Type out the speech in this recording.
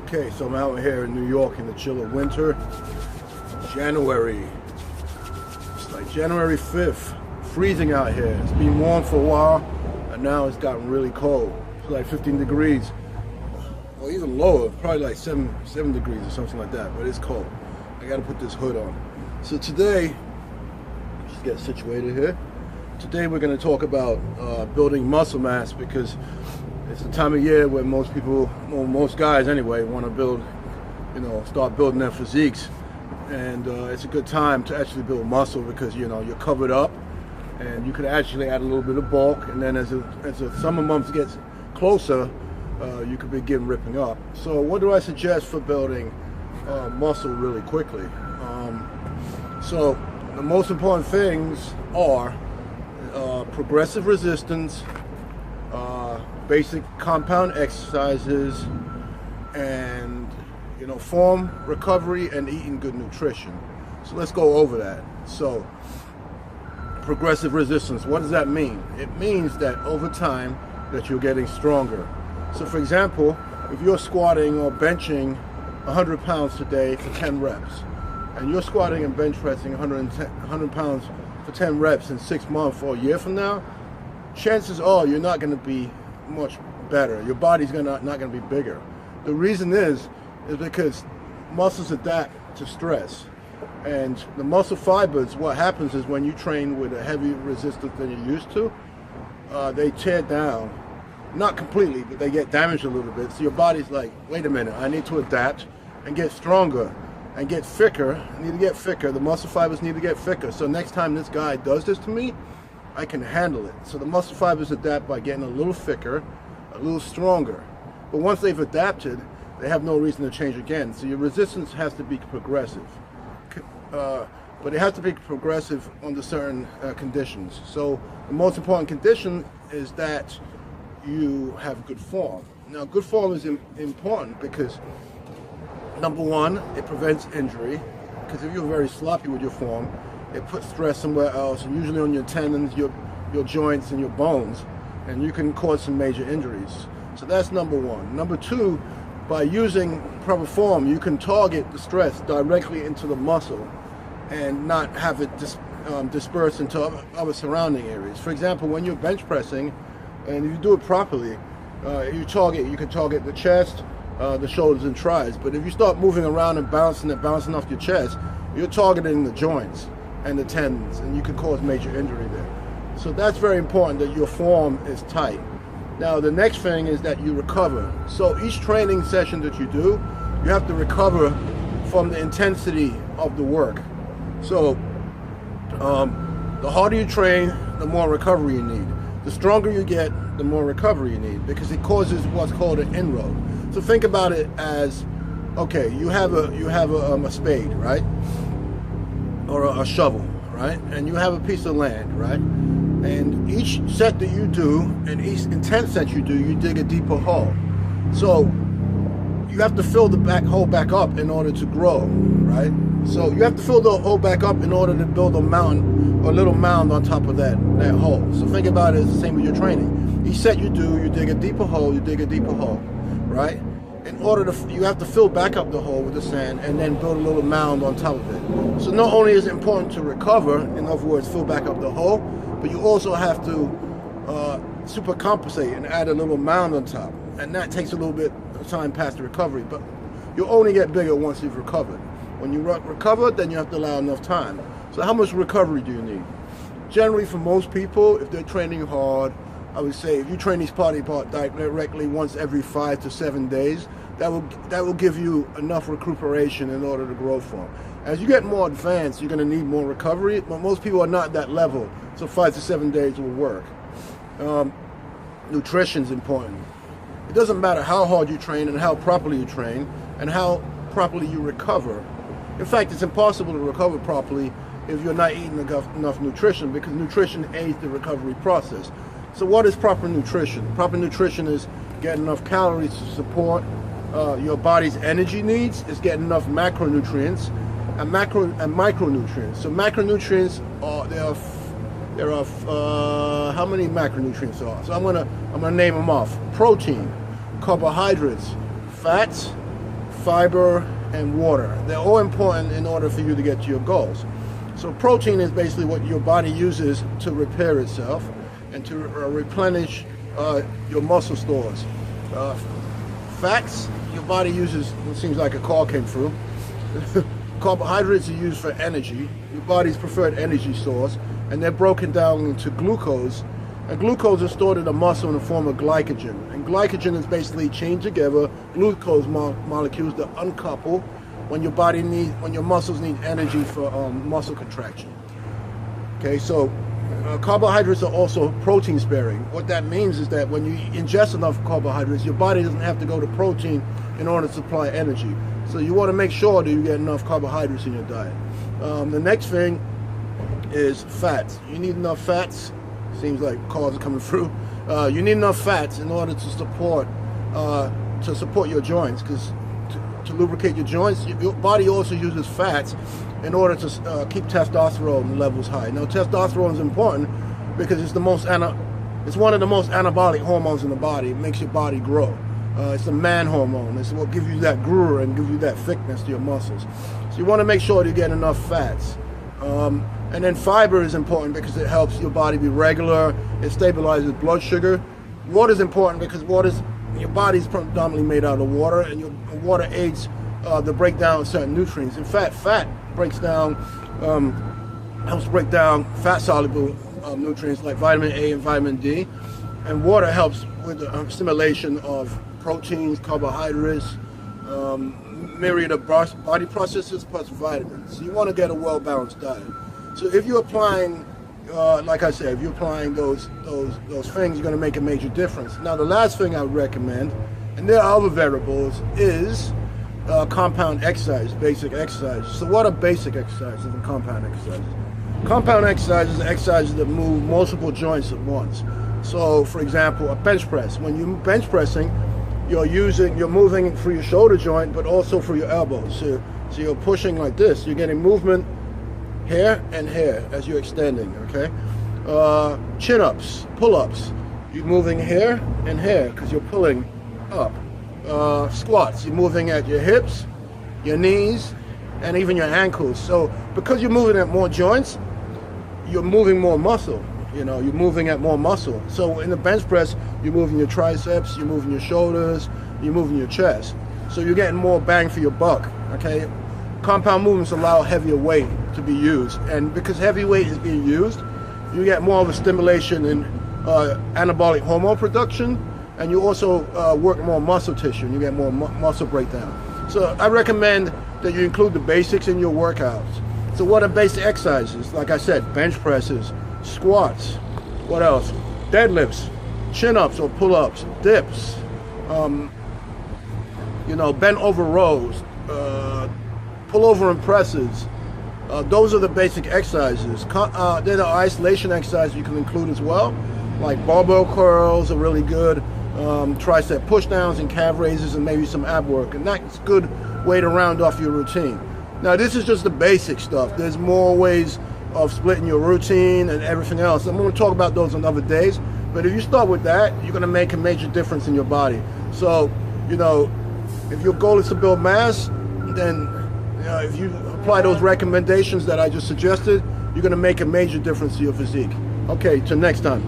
Okay, so I'm out here in New York in the chill of winter. January. It's like January 5th. Freezing out here. It's been warm for a while, and now it's gotten really cold. It's like 15 degrees. Or even lower, probably like 7 degrees or something like that, but it's cold. I gotta put this hood on. So today, just get situated here. Today we're gonna talk about building muscle mass, because it's the time of year where most people, well, most guys anyway, want to build, start building their physiques. And it's a good time to actually build muscle because, you're covered up and you could actually add a little bit of bulk. And then as the summer months gets closer, you could begin ripping up. So what do I suggest for building muscle really quickly? So the most important things are progressive resistance, basic compound exercises, and form recovery and eating good nutrition. So let's go over that. So progressive resistance, what does that mean? It means that over time that you're getting stronger. So for example, if you're squatting or benching 100 pounds today for 10 reps, and you're squatting and bench pressing 100 pounds for 10 reps in 6 months or a year from now, chances are you're not going to be much better. Your body's not going to be bigger. The reason is because muscles adapt to stress, and the muscle fibers, what happens is when you train with a heavy resistance than you're used to, they tear down, not completely, but they get damaged a little bit. So your body's like, wait a minute, I need to adapt and get stronger and get thicker. I need to get thicker. The muscle fibers need to get thicker. So next time this guy does this to me, I can handle it. So the muscle fibers adapt by getting a little thicker, a little stronger. But once they've adapted, they have no reason to change again. So your resistance has to be progressive. But it has to be progressive under certain conditions. So the most important condition is that you have good form. Now, good form is important because, number one, it prevents injury. Because if you're very sloppy with your form, it puts stress somewhere else, and usually on your tendons, your joints, and your bones, and you can cause some major injuries. So that's number one. Number two, by using proper form, you can target the stress directly into the muscle and not have it disperse into other surrounding areas. For example, when you're bench pressing, and if you do it properly, you can target the chest, the shoulders and thighs. But if you start moving around and bouncing off your chest, you're targeting the joints and the tendons, and you can cause major injury there. So that's very important, that your form is tight. Now the next thing is that you recover. So each training session that you do, you have to recover from the intensity of the work. So the harder you train, the more recovery you need. The stronger you get, the more recovery you need, because it causes what's called an inroad. So think about it as, okay, you have a spade, right? Or a shovel, right? And you have a piece of land, right? And each set that you do, and each intense set you do, you dig a deeper hole. So you have to fill the hole back up in order to grow, right? So you have to fill the hole back up in order to build a mountain, or a little mound on top of that hole. So think about it as the same with your training. Each set you do, you dig a deeper hole, right? In order to, you have to fill back up the hole with the sand and then build a little mound on top of it. So not only is it important to recover, in other words, fill back up the hole, but you also have to super compensate and add a little mound on top. And that takes a little bit of time past the recovery, but you'll only get bigger once you've recovered. When you recover, then you have to allow enough time. So how much recovery do you need? Generally, for most people, if they're training hard, I would say if you train each body part directly once every 5 to 7 days, that will give you enough recuperation in order to grow form. As you get more advanced, you're going to need more recovery, but most people are not at that level, so 5 to 7 days will work. Nutrition is important. It doesn't matter how hard you train and how properly you train and how properly you recover. In fact, it's impossible to recover properly if you're not eating enough nutrition, because nutrition aids the recovery process. So what is proper nutrition? Proper nutrition is getting enough calories to support your body's energy needs. It's getting enough macronutrients and micronutrients. So macronutrients there are how many macronutrients are? So I'm gonna name them off: protein, carbohydrates, fats, fiber, and water. They're all important in order for you to get to your goals. So protein is basically what your body uses to repair itself and to replenish your muscle stores. Fats, your body uses, it seems like a car came through. Carbohydrates are used for energy, your body's preferred energy source, and they're broken down into glucose. And glucose is stored in the muscle in the form of glycogen. And glycogen is basically chained together glucose molecules that uncouple when your muscles need energy for muscle contraction. Okay, so carbohydrates are also protein sparing. What that means is that when you ingest enough carbohydrates, your body doesn't have to go to protein in order to supply energy. So you want to make sure that you get enough carbohydrates in your diet. The next thing is fats. You need enough fats. Seems like cars are coming through. You need enough fats in order to support your joints, because to lubricate your joints, your body also uses fats in order to keep testosterone levels high. Now, testosterone is important because it's one of the most anabolic hormones in the body. It makes your body grow. It's a man hormone. It's what gives you that groove and gives you that thickness to your muscles. So you want to make sure you get enough fats. And then fiber is important because it helps your body be regular. It stabilizes blood sugar. Water is important because your body is predominantly made out of water, and your water aids the breakdown of certain nutrients. In fact, fat helps break down fat-soluble nutrients like vitamin A and vitamin D, and water helps with the stimulation of proteins, carbohydrates, myriad of body processes plus vitamins. So you want to get a well-balanced diet. So if you're applying, like I said, if you're applying those things, you're going to make a major difference. Now, the last thing I would recommend, and there are other variables, is compound exercise, basic exercise. So what are basic exercises and compound exercises? Compound exercises are exercises that move multiple joints at once. So, for example, a bench press. When you're bench pressing, you're moving through your shoulder joint, but also through your elbows. So you're pushing like this. You're getting movement here and here as you're extending, okay? Chin-ups, pull-ups. You're moving here and here because you're pulling up. Squats, you're moving at your hips, your knees, and even your ankles. So because you're moving at more joints, you're moving more muscle. You're moving at more muscle. So in the bench press, you're moving your triceps, you're moving your shoulders, you're moving your chest. So you're getting more bang for your buck, okay? Compound movements allow heavier weight to be used. And because heavy weight is being used, you get more of a stimulation in anabolic hormone production, and you also work more muscle tissue, and you get more muscle breakdown. So I recommend that you include the basics in your workouts. So what are basic exercises? Like I said, bench presses, squats, what else? Deadlifts, chin-ups or pull-ups, dips, bent over rows, pull over and presses. Those are the basic exercises. There are isolation exercises you can include as well, like barbell curls are really good, tricep pushdowns and calf raises, and maybe some ab work, and that's a good way to round off your routine. Now, this is just the basic stuff. There's more ways of splitting your routine and everything else. I'm going to talk about those on other days, but if you start with that, you're going to make a major difference in your body. So, if your goal is to build mass, then if you apply those recommendations that I just suggested, you're going to make a major difference to your physique. Okay, till next time.